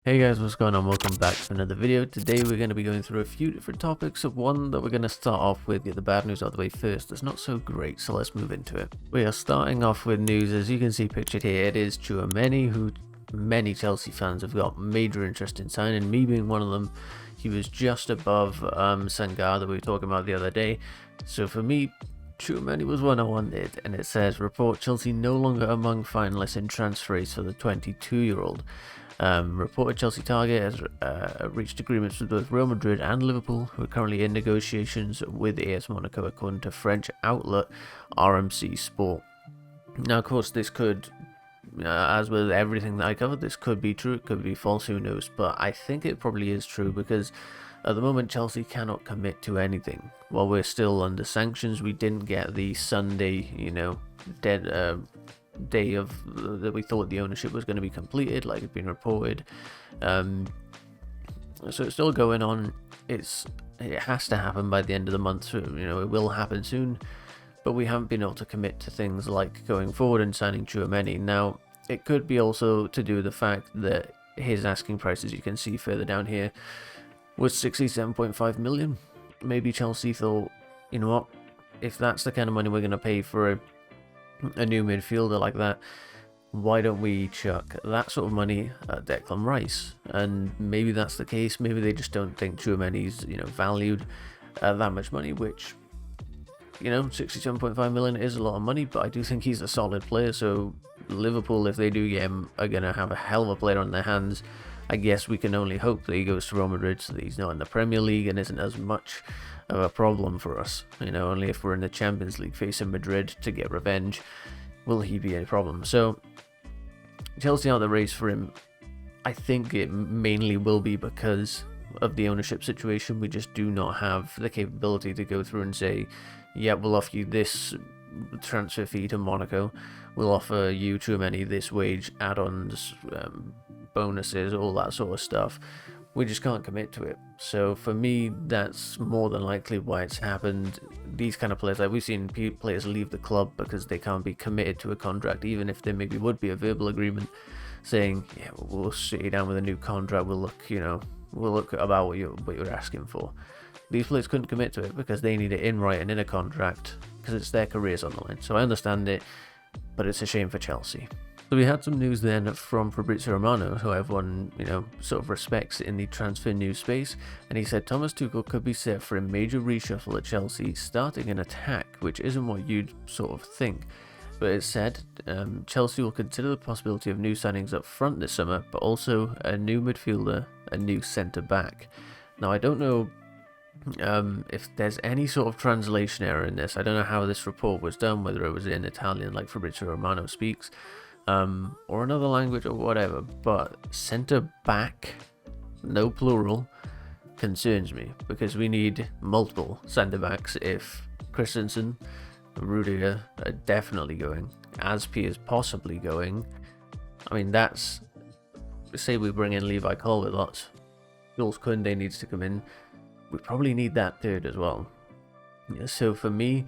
Hey guys, what's going on? Welcome back to another video. Today we're going to be going through a few different topics. One that we're going to start off with, get the bad news out of the way first. It's not so great, so let's move into it. We are starting off with news, as you can see pictured here. It is Tchouameni, who many Chelsea fans have got major interest in signing, me being one of them. He was just above Sengar that we were talking about the other day. So for me, Tchouameni was one I wanted, and it says, report Chelsea no longer among finalists in transfer race for the 22-year-old. Reported Chelsea target has reached agreements with both Real Madrid and Liverpool, who are currently in negotiations with AS Monaco, according to French outlet RMC Sport. Now, of course, this could, as with everything that I covered, this could be true, it could be false, who knows, but I think it probably is true because at the moment Chelsea cannot commit to anything. While we're still under sanctions, we didn't get the Sunday, day of that we thought the ownership was going to be completed, like it's been reported. So it's still going on. It has to happen by the end of the month, so it will happen soon, but we haven't been able to commit to things like going forward and signing Tchouameni. Now it could be also to do with the fact that his asking price, as you can see further down here, was 67.5 million. Maybe Chelsea thought, you know what, if that's the kind of money we're going to pay for a new midfielder like that, why don't we chuck that sort of money at Declan Rice? And maybe that's the case. Maybe they just don't think Tchouameni's valued that much money, which 67.5 million is a lot of money, but I do think he's a solid player. So Liverpool, if they do get him, are gonna have a hell of a player on their hands. I guess we can only hope that he goes to Real Madrid so that he's not in the Premier League and isn't as much of a problem for us. Only if we're in the Champions League facing Madrid to get revenge will he be a problem. So Chelsea out the race for him. I think it mainly will be because of the ownership situation. We just do not have the capability to go through and say, yeah, we'll offer you this transfer fee to Monaco, we'll offer you Tchouameni this wage, add-ons, bonuses, all that sort of stuff. We just can't commit to it. So for me, that's more than likely why it's happened. These kind of players, like we've seen players leave the club because they can't be committed to a contract, even if there maybe would be a verbal agreement saying, yeah, we'll sit you down with a new contract, we'll look about what you're asking for. These players couldn't commit to it because they need it in writing in a contract, because it's their careers on the line. So I understand it, but it's a shame for Chelsea. So we had some news then from Fabrizio Romano, who everyone, sort of respects in the transfer news space, and he said Thomas Tuchel could be set for a major reshuffle at Chelsea, starting an attack, which isn't what you'd sort of think. But it said Chelsea will consider the possibility of new signings up front this summer, but also a new midfielder, a new centre-back. Now I don't know if there's any sort of translation error in this. I don't know how this report was done, whether it was in Italian like Fabrizio Romano speaks, or another language or whatever, but centre back, no plural, concerns me, because we need multiple centre backs if Christensen, Rudiger are definitely going, Aspi is possibly going. I mean, that's, say we bring in Levi Colwill, Jules Koundé needs to come in, we probably need that third as well. So for me,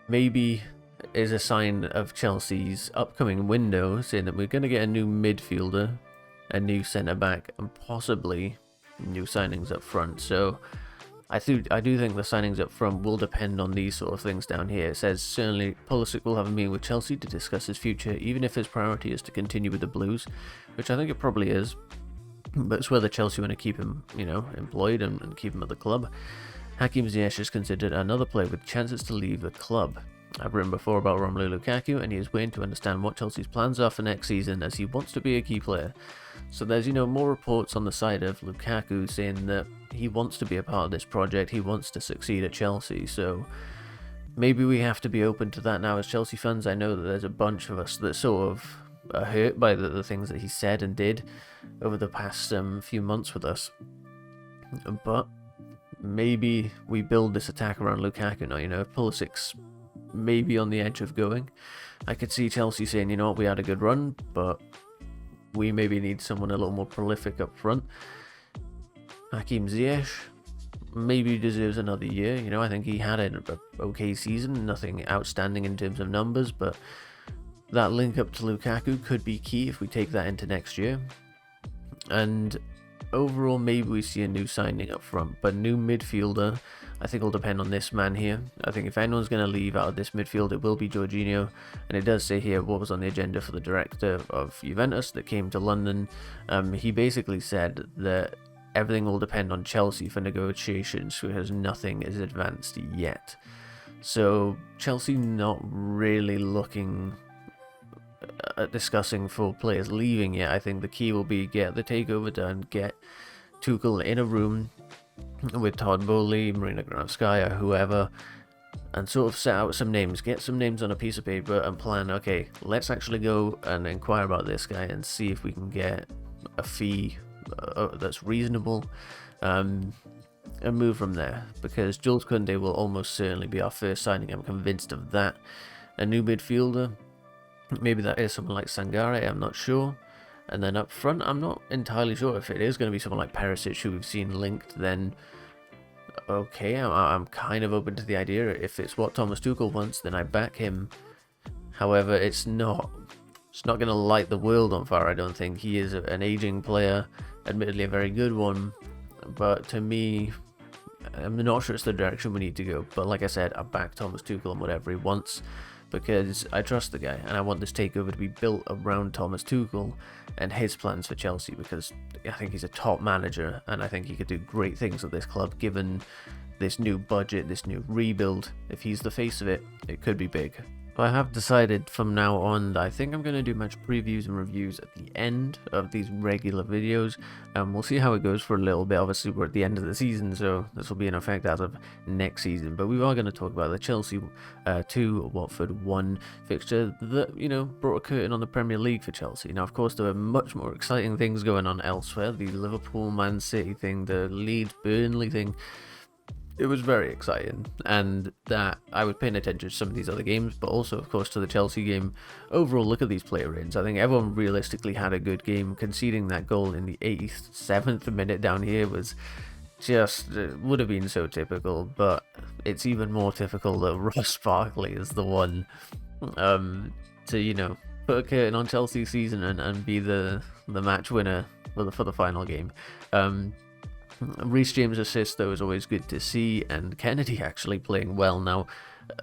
maybe is a sign of Chelsea's upcoming window, saying that we're going to get a new midfielder, a new centre-back, and possibly new signings up front. So I do think the signings up front will depend on these sort of things down here. It says certainly Pulisic will have a meeting with Chelsea to discuss his future, even if his priority is to continue with the Blues, which I think it probably is. But it's whether Chelsea want to keep him, employed and keep him at the club. Hakim Ziyech is considered another player with chances to leave the club. I've written before about Romelu Lukaku, and he is waiting to understand what Chelsea's plans are for next season, as he wants to be a key player. So there's, more reports on the side of Lukaku saying that he wants to be a part of this project, he wants to succeed at Chelsea. So maybe we have to be open to that now as Chelsea fans. I know that there's a bunch of us that sort of are hurt by the things that he said and did over the past few months with us. But maybe we build this attack around Lukaku now. If Pulisic's maybe on the edge of going, I could see Chelsea saying, you know what, we had a good run, but we maybe need someone a little more prolific up front. Hakim Ziyech maybe deserves another year. I think he had an okay season, nothing outstanding in terms of numbers, but that link up to Lukaku could be key if we take that into next year. And overall, maybe we see a new signing up front, but new midfielder, I think, will depend on this man here. I think if anyone's going to leave out of this midfield, it will be Jorginho. And it does say here what was on the agenda for the director of Juventus that came to London. He basically said that everything will depend on Chelsea for negotiations, because nothing is advanced yet. So Chelsea not really looking at discussing for players leaving yet. I think the key will be get the takeover done, get Tuchel in a room with Todd Bowley, Marina Granovskaya, whoever, and sort of set out some names, get some names on a piece of paper and plan, okay, let's actually go and inquire about this guy and see if we can get a fee that's reasonable, and move from there, because Jules Koundé will almost certainly be our first signing. I'm convinced of that. A new midfielder, maybe that is someone like Sangare, I'm not sure. And then up front, I'm not entirely sure. If it is going to be someone like Perisic, who we've seen linked, then okay, I'm kind of open to the idea. If it's what Thomas Tuchel wants, then I back him. However, it's not going to light the world on fire, I don't think. He is an aging player, admittedly a very good one, but to me, I'm not sure it's the direction we need to go. But like I said, I back Thomas Tuchel on whatever he wants, because I trust the guy, and I want this takeover to be built around Thomas Tuchel and his plans for Chelsea, because I think he's a top manager, and I think he could do great things at this club, given this new budget, this new rebuild. If he's the face of it, it could be big. I have decided from now on that I think I'm going to do match previews and reviews at the end of these regular videos. We'll see how it goes for a little bit. Obviously, we're at the end of the season, so this will be in effect as of next season. But we are going to talk about the Chelsea 2, Watford 1 fixture that, you know, brought a curtain on the Premier League for Chelsea. Now, of course, there were much more exciting things going on elsewhere. The Liverpool Man City thing, the Leeds Burnley thing. It was very exciting, and that I was paying attention to some of these other games, but also, of course, to the Chelsea game. Overall, look at these player ratings. I think everyone realistically had a good game. Conceding that goal in the 87th minute down here was just, would have been so typical, but it's even more typical that Ross Barkley is the one to, you know, put a curtain on Chelsea's season and be the match winner for the final game. Reece James' assist, though, is always good to see, and Kennedy actually playing well. Now,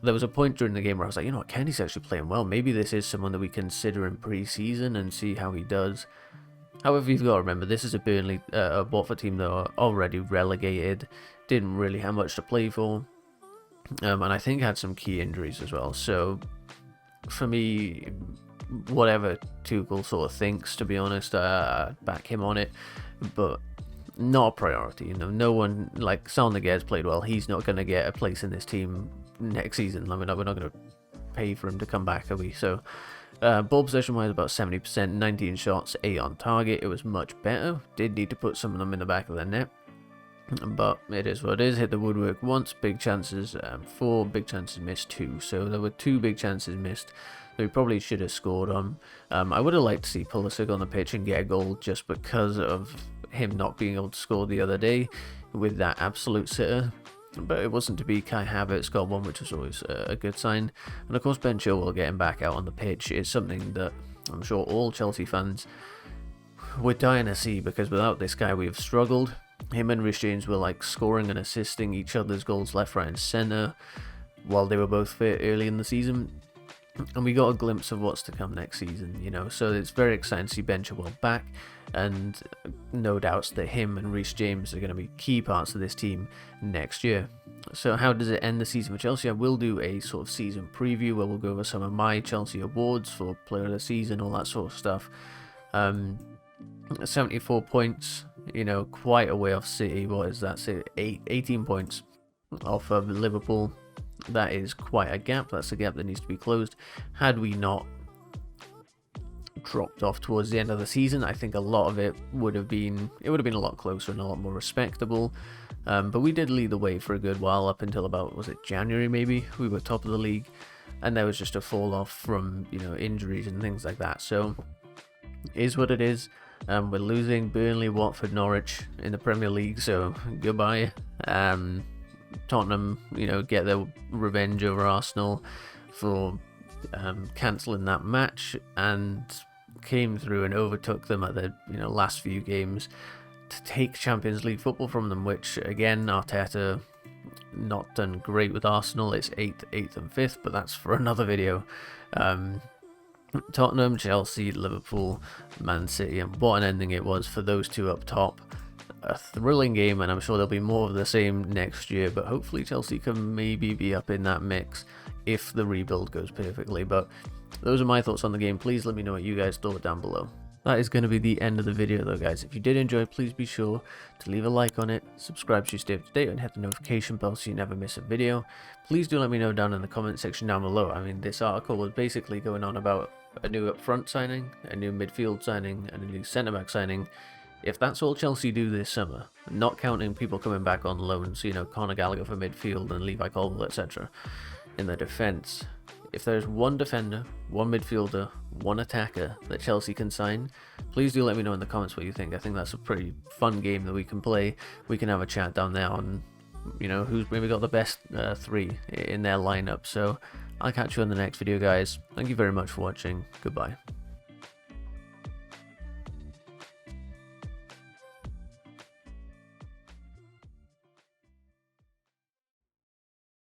there was a point during the game where I was like, you know what, Kennedy's actually playing well. Maybe this is someone that we consider in pre-season and see how he does. However, you've got to remember, this is a Watford team that are already relegated, didn't really have much to play for, and I think had some key injuries as well. So, for me, whatever Tuchel sort of thinks, to be honest, I back him on it, but not a priority. You know, no one, like Sal Niguez played well. He's not going to get a place in this team next season. I mean, we're not going to pay for him to come back, are we? So, ball possession wise, about 70%, 19 shots, 8 on target. It was much better. Did need to put some of them in the back of the net, but it is what it is. Hit the woodwork once, big chances 4, big chances missed 2. So there were 2 big chances missed that we probably should have scored on. I would have liked to see Pulisic on the pitch and get a goal, just because of him not being able to score the other day with that absolute sitter, but it wasn't to be. Kai Havertz got one, which was always a good sign, and of course Ben Chilwell getting back out on the pitch is something that I'm sure all Chelsea fans were dying to see, because without this guy we have struggled. Him and Reece James were like scoring and assisting each other's goals left, right and centre while they were both fit early in the season, and we got a glimpse of what's to come next season, you know, so it's very exciting to see Ben Chilwell back, and no doubts that him and Reece James are going to be key parts of this team next year. So how does it end the season for Chelsea? I will do a sort of season preview where we'll go over some of my Chelsea awards for player of the season, all that sort of stuff. 74 points, you know, quite a way off City. What is that? 18 points off of Liverpool. That is quite a gap. That's a gap that needs to be closed. Had we not dropped off towards the end of the season, I think a lot of it would have been a lot closer and a lot more respectable. But we did lead the way for a good while, up until about, was it January maybe? We were top of the league, and there was just a fall off from, you know, injuries and things like that. So is what it is. We're losing Burnley, Watford, Norwich in the Premier League, so goodbye. Tottenham, you know, get their revenge over Arsenal for cancelling that match, and came through and overtook them at the last few games to take Champions League football from them, which again, Arteta not done great with Arsenal. It's 8th and 5th, but that's for another video. Tottenham, Chelsea, Liverpool, Man City, and what an ending it was for those two up top. A thrilling game, and I'm sure there'll be more of the same next year, but hopefully Chelsea can maybe be up in that mix if the rebuild goes perfectly. But those are my thoughts on the game. Please let me know what you guys thought down below. That is going to be the end of the video though, guys. If you did enjoy, please be sure to leave a like on it, subscribe so you stay up to date, and hit the notification bell so you never miss a video. Please do let me know down in the comment section down below. I mean, this article was basically going on about a new up front signing, a new midfield signing, and a new centre-back signing. If that's all Chelsea do this summer, not counting people coming back on loan, so Conor Gallagher for midfield and Levi Colwill, etc. in the defence, if there's one defender, one midfielder, one attacker that Chelsea can sign, please do let me know in the comments what you think. I think that's a pretty fun game that we can play. We can have a chat down there on, who's maybe got the best 3 in their lineup. So I'll catch you in the next video, guys. Thank you very much for watching. Goodbye.